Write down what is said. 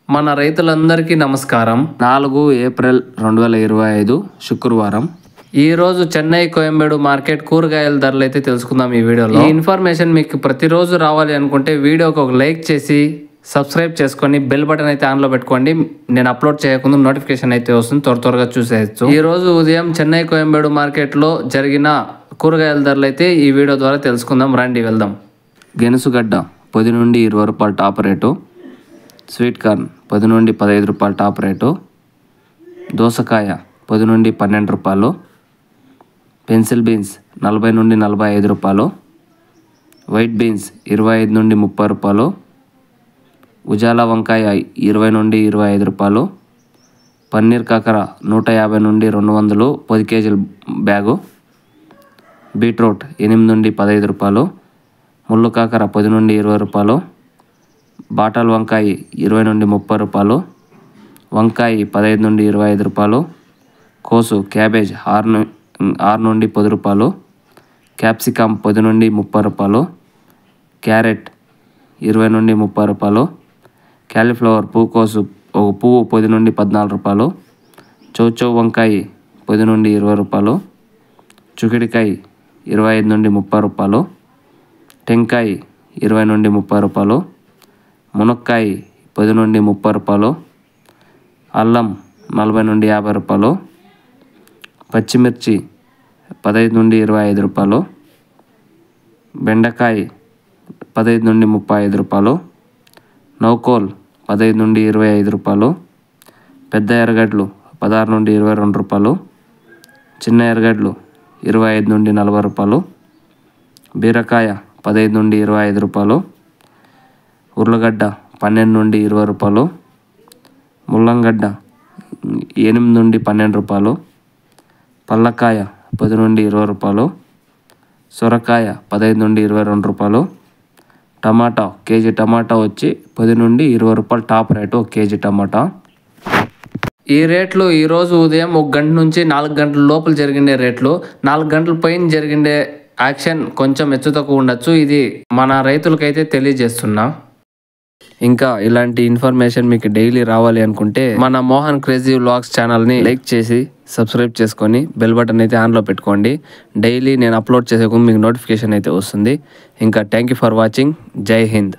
మన రైతులందరికీ నమస్కారం. 4 ఏప్రిల్ 2025 శుక్రవారం. ఈ రోజు చెన్నై కోయంబేడు మార్కెట్ కూరగాయల ధరలు అయితే తెలుసుకుందాం ఈ వీడియోలో. ఈ ఇన్ఫర్మేషన్ మీకు ప్రతిరోజు రావాలి అనుకుంటే వీడియోకి ఒక లైక్ చేసి సబ్స్క్రైబ్ చేసుకొని బెల్ బటన్ అయితే ఆన్లో పెట్టుకోండి. నేను అప్లోడ్ చేయకుండా నోటిఫికేషన్ అయితే వస్తుంది, త్వరగా చూసేయచ్చు. ఈ రోజు ఉదయం చెన్నై కోయంబేడు మార్కెట్లో జరిగిన కూరగాయల ధరలు అయితే ఈ వీడియో ద్వారా తెలుసుకుందాం. రండి వెళ్దాం. గెనుసుగడ్డ 10 నుండి 20 రూపాయల టాప్ రేటు. స్వీట్ కార్న్ 10 నుండి 15 రూపాయల టాప్ రేటు. దోసకాయ 10 నుండి 12 రూపాయలు. పెన్సిల్ బీన్స్ 40 నుండి 45 రూపాయలు. వైట్ బీన్స్ 25 నుండి 30 రూపాయలు. ఉజాలా వంకాయ 20 నుండి 25 రూపాయలు. పన్నీర్ కాకర 150 నుండి 200 10 కేజీల బ్యాగు. బీట్రూట్ 8 నుండి 15 రూపాయలు. ముళ్ళు కాకర 10 నుండి 20 రూపాయలు. బాటల్ వంకాయ 20 నుండి 30 రూపాయలు. వంకాయ 15 నుండి 25 రూపాయలు. కోసు క్యాబేజ్ 6 నుండి 10 రూపాయలు. క్యాప్సికమ్ 10 నుండి 30 రూపాయలు. క్యారెట్ 20 నుండి 30 రూపాయలు. క్యాలీఫ్లవర్ పువ్వుకోసు ఒక పువ్వు 10 నుండి 14 రూపాయలు. చౌచౌ వంకాయ 10 నుండి 20 రూపాయలు. చుకిడికాయ 25 నుండి 30 రూపాయలు. టెంకాయ 20 నుండి 30 రూపాయలు. మునక్కాయ 10 నుండి 30 రూపాయలు. అల్లం 40 నుండి 50 రూపాయలు. పచ్చిమిర్చి 15 నుండి 25 రూపాయలు. బెండకాయ 15 నుండి 35 రూపాయలు. నౌకోల్ 15 నుండి 25 రూపాయలు. పెద్ద ఎర్రగడ్డలు 16 నుండి 22 రూపాయలు. చిన్న ఎర్రగడ్డలు 25 నుండి 40 రూపాయలు. బీరకాయ 15 నుండి 25 రూపాయలు. ఉర్లగడ్డ 12 నుండి 20 రూపాయలు. ముల్లంగడ్డ 8 నుండి 12 రూపాయలు. పల్లకాయ 10 నుండి 20 రూపాయలు. సొరకాయ 15 నుండి 22 రూపాయలు. టమాటా కేజీ టమాటా వచ్చి 10 నుండి 20 రూపాయలు టాప్ రేటు 1 కేజీ టమాటా. ఈ రేట్లు ఈరోజు ఉదయం 1 గంట నుంచి 4 గంటల లోపల జరిగిండే రేట్లు. 4 గంటల పైన జరిగిండే యాక్షన్ కొంచెం హెచ్చు తక్కువ ఉండొచ్చు. ఇది మన రైతులకైతే తెలియజేస్తున్నా. ఇంకా ఇలాంటి ఇన్ఫర్మేషన్ మీకు డైలీ రావాలి అనుకుంటే మన మోహన్ క్రేజీ వ్లాగ్స్ ఛానల్ని లైక్ చేసి సబ్స్క్రైబ్ చేసుకొని బెల్ బటన్ అయితే ఆన్లో పెట్టుకోండి. డైలీ నేను అప్లోడ్ చేసే మీకు నోటిఫికేషన్ అయితే వస్తుంది. ఇంకా థ్యాంక్ యూ ఫర్ వాచింగ్. జై హింద్.